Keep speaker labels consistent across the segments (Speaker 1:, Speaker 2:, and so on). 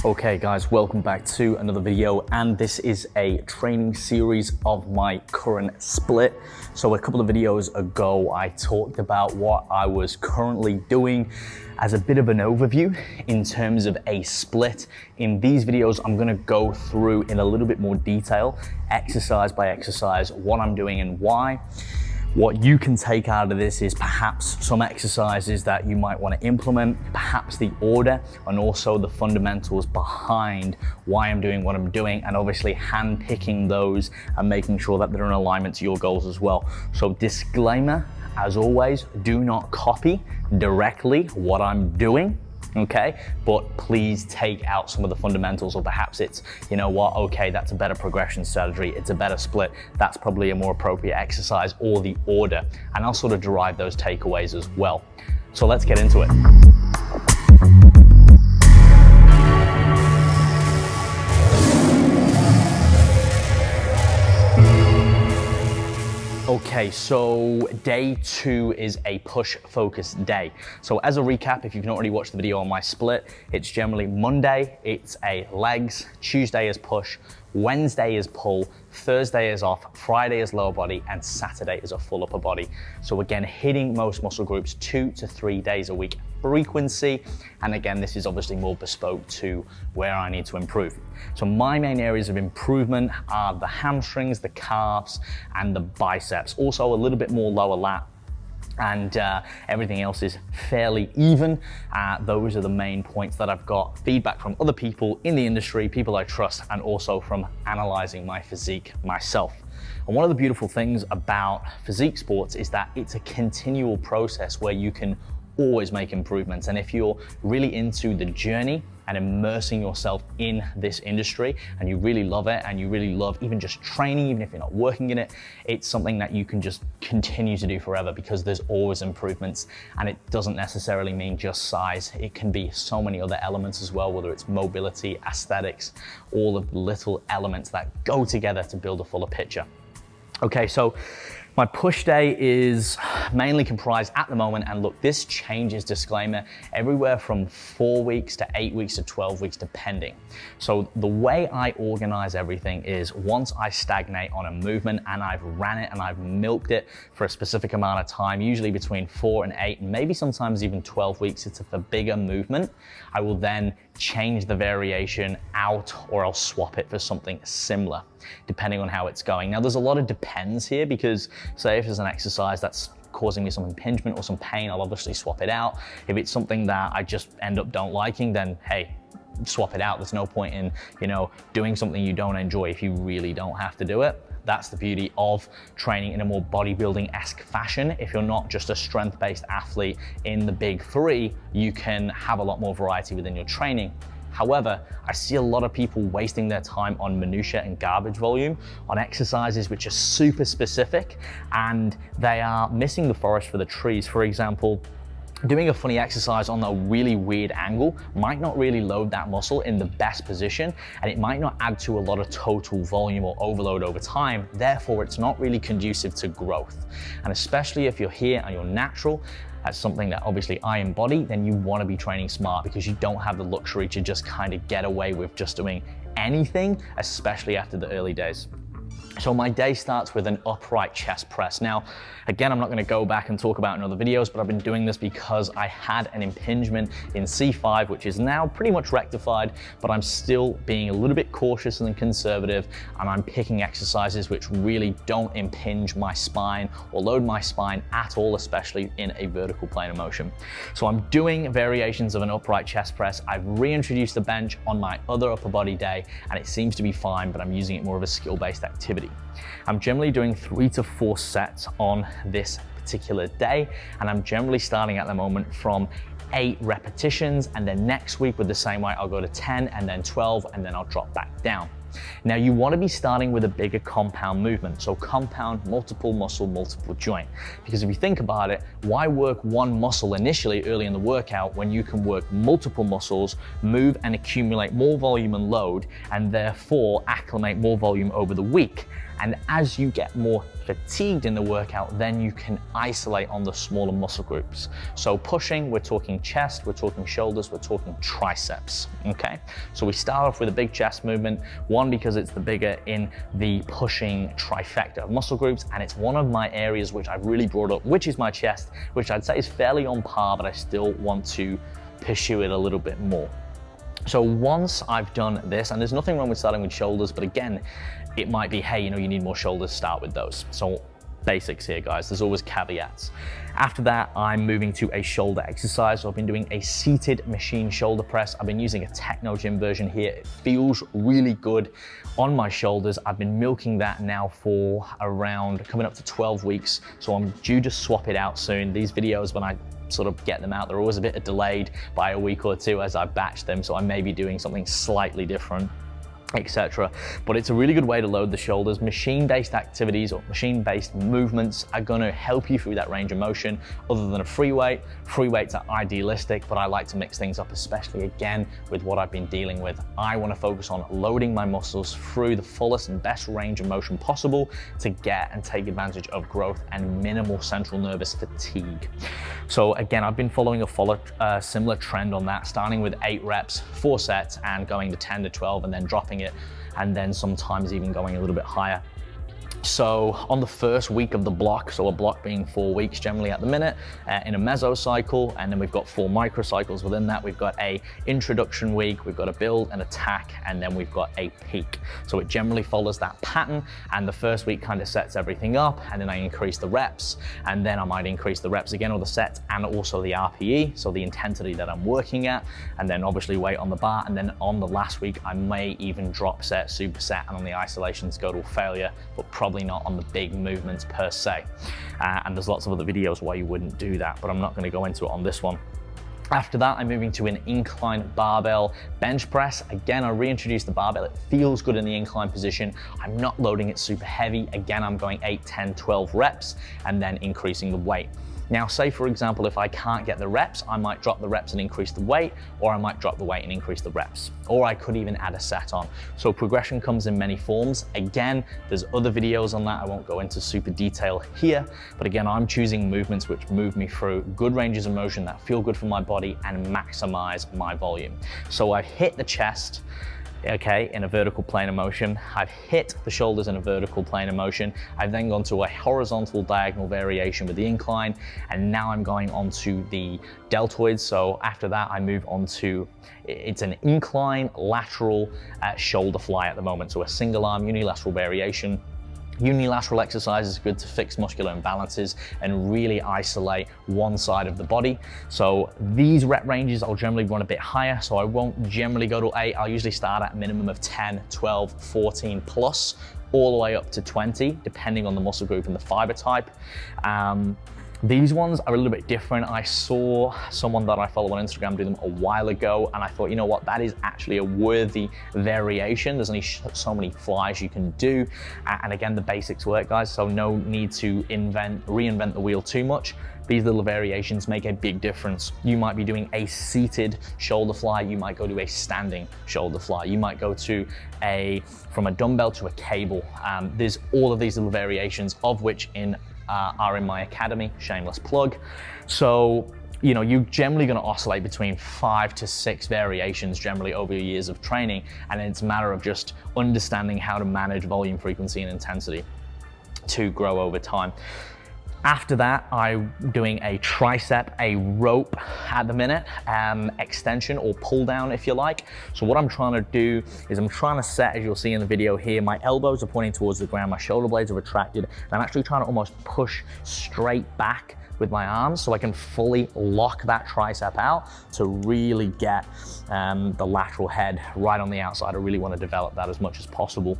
Speaker 1: Okay guys, welcome back to another video, and this is a training series of my current split. So a couple of videos ago I talked about what I was currently doing as a bit of an overview in terms of a split. In these videos I'm going to go through in a little bit more detail, exercise by exercise, what I'm doing and why. What you can take out of this is perhaps some exercises that you might want to implement, perhaps the order, and also the fundamentals behind why I'm doing what I'm doing, and obviously hand-picking those and making sure that they're in alignment to your goals as well. So disclaimer, as always, do not copy directly what I'm doing. Okay, but please take out some of the fundamentals, or perhaps it's, you know what, okay, that's a better progression strategy, it's a better split, that's probably a more appropriate exercise, or the order, and I'll sort of derive those takeaways as well. So let's get into it. Okay, so day 2 is a push-focused day. So as a recap, if you've not already watched the video on my split, it's generally Monday, it's a legs, Tuesday is push, Wednesday is pull, Thursday is off, Friday is lower body, and Saturday is a full upper body. So again, hitting most muscle groups 2 to 3 days a week frequency. And again, this is obviously more bespoke to where I need to improve. So my main areas of improvement are the hamstrings, the calves, and the biceps. Also a little bit more lower lat, and everything else is fairly even. Those are the main points that I've got feedback from other people in the industry, people I trust, and also from analyzing my physique myself. And one of the beautiful things about physique sports is that it's a continual process where you can always make improvements. And if you're really into the journey and immersing yourself in this industry, and you really love it, and you really love even just training, even if you're not working in it, it's something that you can just continue to do forever, because there's always improvements. And it doesn't necessarily mean just size. It can be so many other elements as well, whether it's mobility, aesthetics, all of the little elements that go together to build a fuller picture. Okay, so my push day is mainly comprised at the moment, and look, this changes, disclaimer, everywhere from 4 weeks to 8 weeks to 12 weeks, depending. So the way I organize everything is, once I stagnate on a movement and I've ran it and I've milked it for a specific amount of time, usually between 4 and 8, and maybe sometimes even 12 weeks, it's a bigger movement, I will then change the variation out, or I'll swap it for something similar, depending on how it's going. Now, there's a lot of depends here, because say if there's an exercise that's causing me some impingement or some pain, I'll obviously swap it out. If it's something that I just end up don't liking, then hey, swap it out. There's no point in, you know, doing something you don't enjoy if you really don't have to do it. That's the beauty of training in a more bodybuilding-esque fashion. If you're not just a strength-based athlete in the big 3, you can have a lot more variety within your training. However, I see a lot of people wasting their time on minutia and garbage volume, on exercises which are super specific, and they are missing the forest for the trees. For example, doing a funny exercise on a really weird angle might not really load that muscle in the best position, and it might not add to a lot of total volume or overload over time. Therefore, it's not really conducive to growth. And especially if you're here and you're natural, that's something that obviously I embody, then you want to be training smart, because you don't have the luxury to just kind of get away with just doing anything, especially after the early days. So my day starts with an upright chest press. Now, again, I'm not going to go back and talk about in other videos, but I've been doing this because I had an impingement in C5, which is now pretty much rectified, but I'm still being a little bit cautious and conservative, and I'm picking exercises which really don't impinge my spine or load my spine at all, especially in a vertical plane of motion. So I'm doing variations of an upright chest press. I've reintroduced the bench on my other upper body day, and it seems to be fine, but I'm using it more of a skill-based activity. I'm generally doing 3 to 4 sets on this particular day, and I'm generally starting at the moment from 8 repetitions, and then next week with the same weight I'll go to 10, and then 12, and then I'll drop back down. Now, you want to be starting with a bigger compound movement. So compound, multiple muscle, multiple joint. Because if you think about it, why work one muscle initially early in the workout when you can work multiple muscles, move and accumulate more volume and load, and therefore acclimate more volume over the week? And as you get more fatigued in the workout, then you can isolate on the smaller muscle groups. So pushing, we're talking chest, we're talking shoulders, we're talking triceps, okay? So we start off with a big chest movement, one, because it's the bigger in the pushing trifecta of muscle groups, and it's one of my areas which I've really brought up, which is my chest, which I'd say is fairly on par, but I still want to pursue it a little bit more. So once I've done this, and there's nothing wrong with starting with shoulders, but again, it might be, hey, you know, you need more shoulders, start with those. So basics here, guys, there's always caveats. After that, I'm moving to a shoulder exercise. So I've been doing a seated machine shoulder press. I've been using a techno gym version here. It feels really good on my shoulders. I've been milking that now for around coming up to 12 weeks. So I'm due to swap it out soon. These videos, when I sort of get them out, they're always a bit delayed by a week or two as I batch them. So I may be doing something slightly different, etc. But it's a really good way to load the shoulders. Machine-based activities or machine-based movements are going to help you through that range of motion other than a free weight. Free weights are idealistic, but I like to mix things up, especially again with what I've been dealing with. I want to focus on loading my muscles through the fullest and best range of motion possible to get and take advantage of growth and minimal central nervous fatigue. So again, I've been following a similar trend on that, starting with 8 reps, 4 sets, and going to 10 to 12 and then dropping it, and then sometimes even going a little bit higher. So on the first week of the block, so a block being 4 weeks generally at the minute, in a mesocycle, and then we've got 4 microcycles within that. We've got a introduction week, we've got a build, an attack, and then we've got a peak. So it generally follows that pattern, and the first week kind of sets everything up, and then I increase the reps, and then I might increase the reps again, or the sets, and also the RPE, so the intensity that I'm working at, and then obviously weight on the bar, and then on the last week, I may even drop set, superset, and on the isolations go to a failure, but probably not on the big movements per se. And there's lots of other videos why you wouldn't do that, but I'm not going to go into it on this one. After that, I'm moving to an incline barbell bench press. Again, I reintroduced the barbell. It feels good in the incline position. I'm not loading it super heavy. Again, I'm going 8, 10, 12 reps and then increasing the weight. Now, say for example, if I can't get the reps, I might drop the reps and increase the weight, or I might drop the weight and increase the reps, or I could even add a set on. So progression comes in many forms. Again, there's other videos on that. I won't go into super detail here, but again, I'm choosing movements which move me through good ranges of motion that feel good for my body and maximize my volume. So I've hit the chest, okay, in a vertical plane of motion. I've hit the shoulders in a vertical plane of motion. I've then gone to a horizontal diagonal variation with the incline, and now I'm going on to the deltoids. So after that, I move on to, it's an incline lateral shoulder fly at the moment. So a single arm unilateral variation. Unilateral exercise is good to fix muscular imbalances and really isolate one side of the body. So these rep ranges, I'll generally run a bit higher. So I won't generally go to 8. I'll usually start at a minimum of 10, 12, 14 plus, all the way up to 20, depending on the muscle group and the fiber type. These ones are a little bit different. I saw someone that I follow on Instagram do them a while ago, and I thought, you know what, that is actually a worthy variation. There's only so many flies you can do. And again, the basics work, guys, so no need to reinvent the wheel too much. These little variations make a big difference. You might be doing a seated shoulder fly. You might go to a standing shoulder fly. You might go to from a dumbbell to a cable. There's all of these little variations, of which are in my academy, shameless plug. So, you know, you're generally going to oscillate between 5 to 6 variations generally over your years of training, and it's a matter of just understanding how to manage volume, frequency, and intensity to grow over time. After that, I'm doing a tricep, a rope at the minute, extension or pull down if you like. So what I'm trying to do is I'm trying to set, as you'll see in the video here, my elbows are pointing towards the ground, my shoulder blades are retracted, and I'm actually trying to almost push straight back with my arms so I can fully lock that tricep out to really get the lateral head right on the outside. I really want to develop that as much as possible.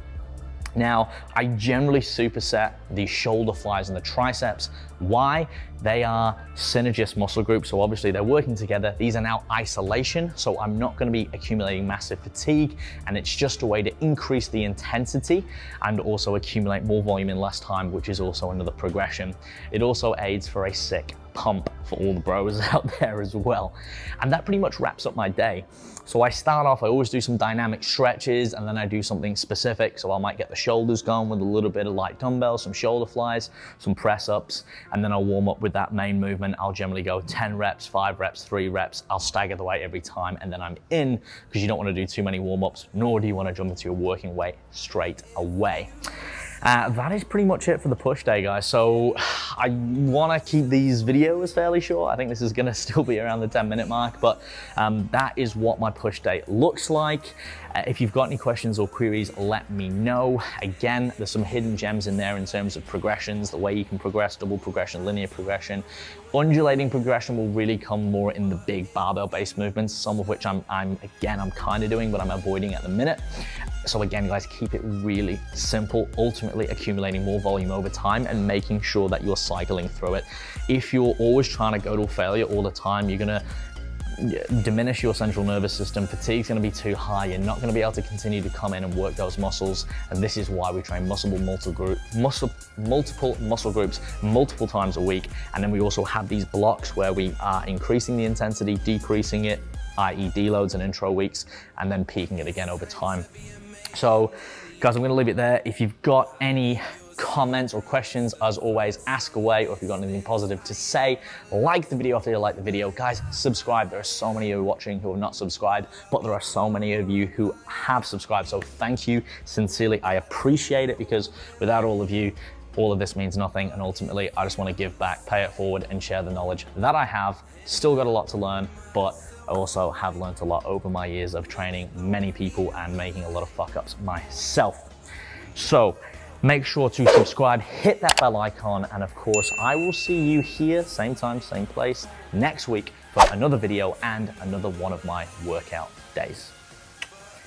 Speaker 1: Now, I generally superset the shoulder flies and the triceps Why? They are synergist muscle groups, so obviously they're working together. These are now isolation, so I'm not gonna be accumulating massive fatigue, and it's just a way to increase the intensity and also accumulate more volume in less time, which is also another progression. It also aids for a sick pump for all the bros out there as well. And that pretty much wraps up my day. So I start off, I always do some dynamic stretches, and then I do something specific. So I might get the shoulders going with a little bit of light dumbbells, some shoulder flies, some press ups, and then I'll warm up with that main movement. I'll generally go 10 reps, 5 reps, 3 reps. I'll stagger the weight every time, and then I'm in, because you don't want to do too many warm ups, nor do you want to jump into your working weight straight away. That is pretty much it for the push day, guys. So I want to keep these videos fairly short. I think this is going to still be around the 10-minute mark, but that is what my push day looks like. If you've got any questions or queries, let me know. Again, there's some hidden gems in there in terms of progressions, the way you can progress, double progression, linear progression. Undulating progression will really come more in the big barbell-based movements, some of which I'm kind of doing, but I'm avoiding at the minute. So again, guys, keep it really simple, ultimately accumulating more volume over time and making sure that you're cycling through it. If you're always trying to go to failure all the time, you're gonna diminish your central nervous system. Fatigue's gonna be too high. You're not gonna be able to continue to come in and work those muscles. And this is why we train multiple muscle groups multiple times a week. And then we also have these blocks where we are increasing the intensity, decreasing it, i.e. deloads and intro weeks, and then peaking it again over time. So guys, I'm gonna leave it there. If you've got any comments or questions, as always, ask away, or if you've got anything positive to say, like the video after you like the video. Guys, subscribe. There are so many of you watching who have not subscribed, but there are so many of you who have subscribed. So thank you sincerely. I appreciate it, because without all of you, all of this means nothing. And ultimately, I just want to give back, pay it forward, and share the knowledge that I have. Still got a lot to learn, but I also have learned a lot over my years of training many people and making a lot of fuck ups myself. So make sure to subscribe, hit that bell icon, and of course, I will see you here, same time, same place, next week for another video and another one of my workout days.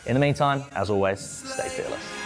Speaker 1: In the meantime, as always, stay fearless.